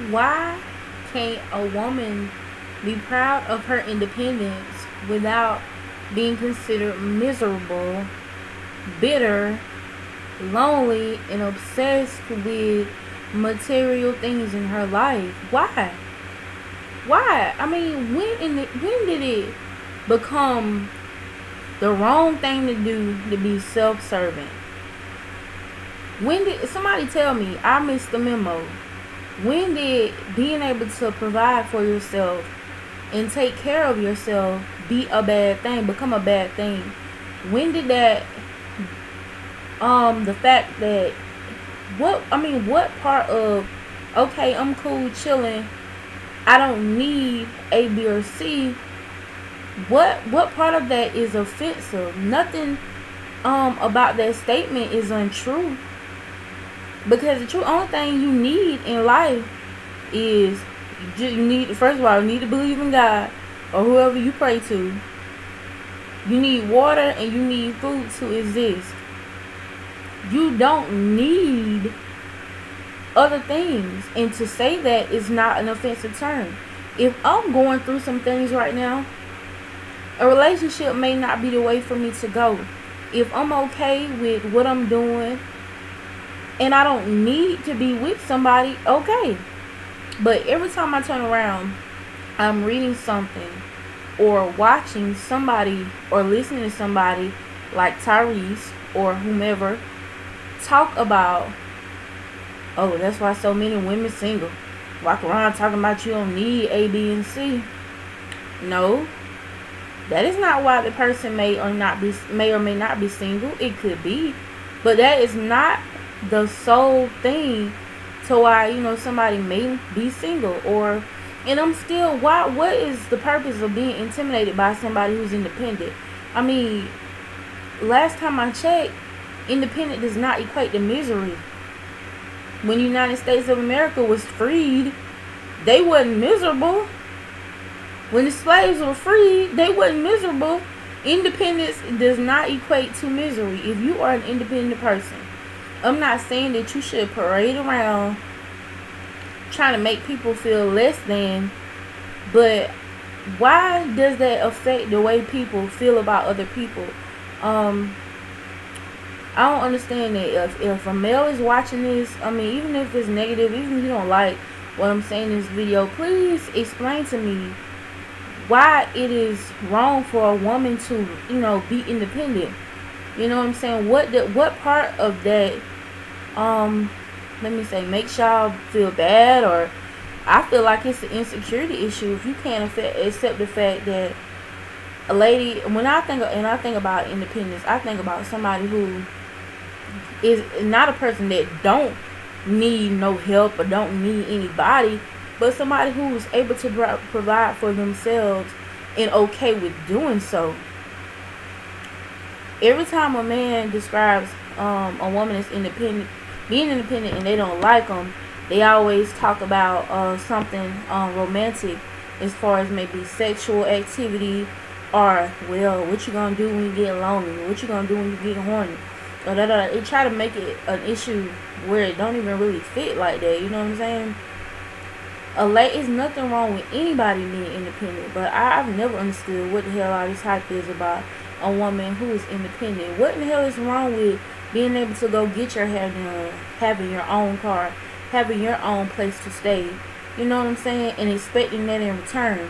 Why can't a woman be proud of her independence without being considered miserable, bitter, lonely, and obsessed with material things in her life? Why? Why? I mean, when did it become the wrong thing to do to be self-serving? When did somebody tell me? I missed the memo. When did being able to provide for yourself and take care of yourself be a bad thing, become a bad thing? When did that the fact that what part of, okay, I'm cool chilling, I don't need A, B, or C, what part of that is offensive? Nothing about that statement is untrue. Because the true only thing you need in life is you need, first of all, you need to believe in God or whoever you pray to. You need water and you need food to exist. You don't need other things. And to say that is not an offensive term. If I'm going through some things right now, a relationship may not be the way for me to go. If I'm okay with what I'm doing and I don't need to be with somebody, okay. But every time I turn around, I'm reading something or watching somebody or listening to somebody like Tyrese or whomever talk about, oh, that's why so many women single. Walk around talking about you don't need A, B, and C. No, that is not why the person may or may not be single. It could be, but that is not the sole thing to why somebody may be single. Or, and I'm still, why? What is the purpose of being intimidated by somebody who's independent? I mean, last time I checked, independent does not equate to misery. When the United States of America was freed, they wasn't miserable. When the slaves were freed, they wasn't miserable. Independence does not equate to misery. If you are an independent person, I'm not saying that you should parade around trying to make people feel less than, but why does that affect the way people feel about other people? I don't understand that. If a male is watching this, I mean, even if it's negative, even if you don't like what I'm saying in this video, please explain to me why it is wrong for a woman to, be independent. You know what I'm saying? What part of that, let me say, makes y'all feel bad? Or I feel like it's an insecurity issue if you can't accept the fact that a lady, when I think about independence, I think about somebody who is not a person that don't need no help or don't need anybody, but somebody who is able to provide for themselves and okay with doing so. Every time a man describes a woman as independent, being independent, and they don't like them, they always talk about something romantic, as far as maybe sexual activity, or, well, what you gonna do when you get lonely? What you gonna do when you get horny? They try to make it an issue where it don't even really fit like that. You know what I'm saying? It's nothing wrong with anybody being independent, but I've never understood what the hell all this hype is about a woman who is independent. What in the hell is wrong with being able to go get your hair done, having your own car, having your own place to stay? You know what I'm saying? And expecting that in return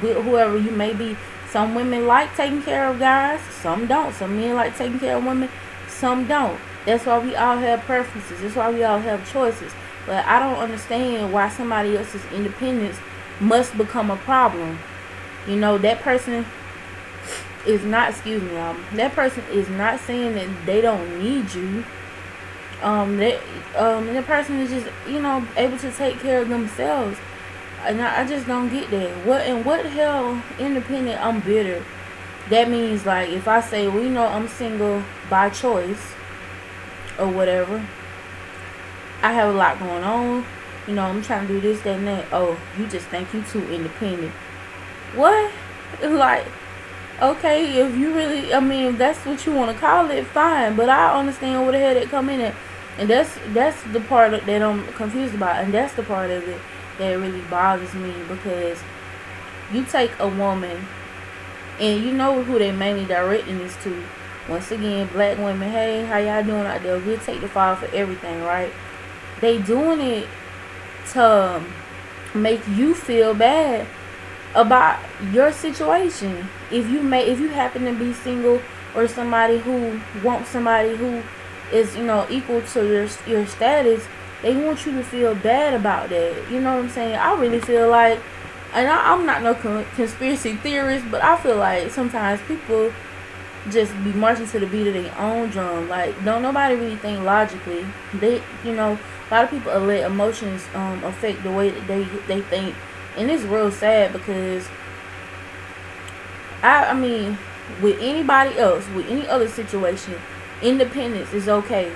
with whoever you may be. Some women like taking care of guys, some don't. Some men like taking care of women, some don't. That's why we all have preferences. That's why we all have choices. But I don't understand why somebody else's independence must become a problem. That person is not, excuse me, that person is not saying that they don't need you. That person is just, able to take care of themselves. And I just don't get that. What the hell, independent, I'm bitter. That means, like, if I say, well, I'm single by choice or whatever, I have a lot going on, I'm trying to do this, that, and that. Oh, you just think you too independent. What? Like, okay, if you really, if that's what you want to call it, fine. But I understand where the hell they come in at. And that's the part that I'm confused about, and that's the part of it that really bothers me, because you take a woman, and you know who they mainly directing this to. Once again, black women. Hey, how y'all doing out there? We'll take the fall for everything, right? They doing it to make you feel bad about your situation. If you happen to be single, or somebody who wants somebody who is, equal to your status, they want you to feel bad about that. You know what I'm saying? I really feel like, and I'm not no conspiracy theorist, but I feel like sometimes people just be marching to the beat of their own drum. Like, don't nobody really think logically. A lot of people let emotions affect the way that they think, and it's real sad, because I mean, with anybody else, with any other situation, independence is okay.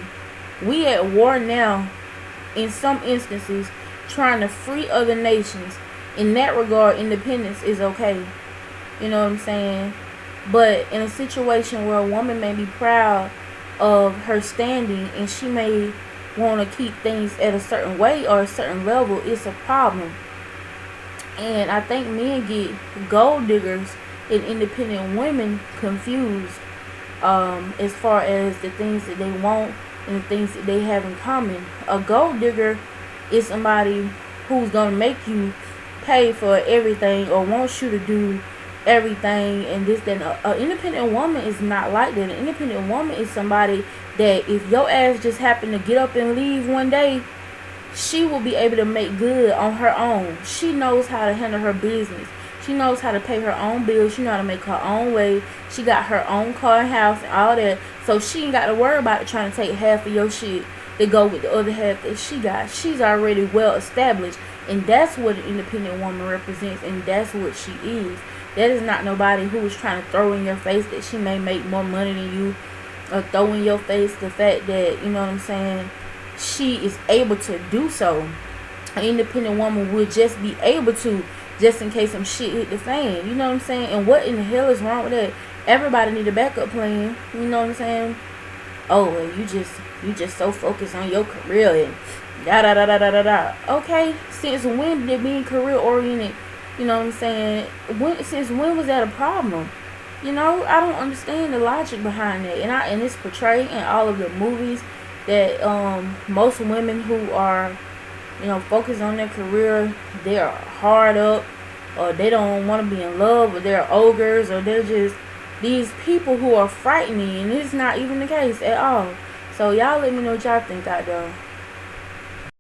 We at war now, in some instances, trying to free other nations. In that regard, independence is okay. You know what I'm saying? But in a situation where a woman may be proud of her standing, and she may want to keep things at a certain way or a certain level, it's a problem. And I think men get gold diggers and independent women confused, as far as the things that they want and the things that they have in common. A gold digger is somebody who's going to make you pay for everything, or wants you to do everything, and this, then an independent woman is not like that. An independent woman is somebody that if your ass just happen to get up and leave one day, she will be able to make good on her own. She knows how to handle her business. She knows how to pay her own bills. She knows how to make her own way. She got her own car and house and all that. So she ain't got to worry about trying to take half of your shit to go with the other half that she got. She's already well established. And that's what an independent woman represents. And that's what she is. That is not nobody who is trying to throw in your face that she may make more money than you. Or throw in your face the fact that, you know what I'm saying, she is able to do so. An independent woman would just be able to, just in case some shit hit the fan. You know what I'm saying? And what in the hell is wrong with that? Everybody need a backup plan. You know what I'm saying? Oh, well, you just so focused on your career and da da da da da da da. Okay, since when did being career oriented, you know what I'm saying? Since when was that a problem? I don't understand the logic behind that. And it's portrayed in all of the movies that most women who are, focused on their career, they are hard up, or they don't want to be in love, or they're ogres, or they're just these people who are frightening, and it's not even the case at all. So y'all let me know what y'all think out there.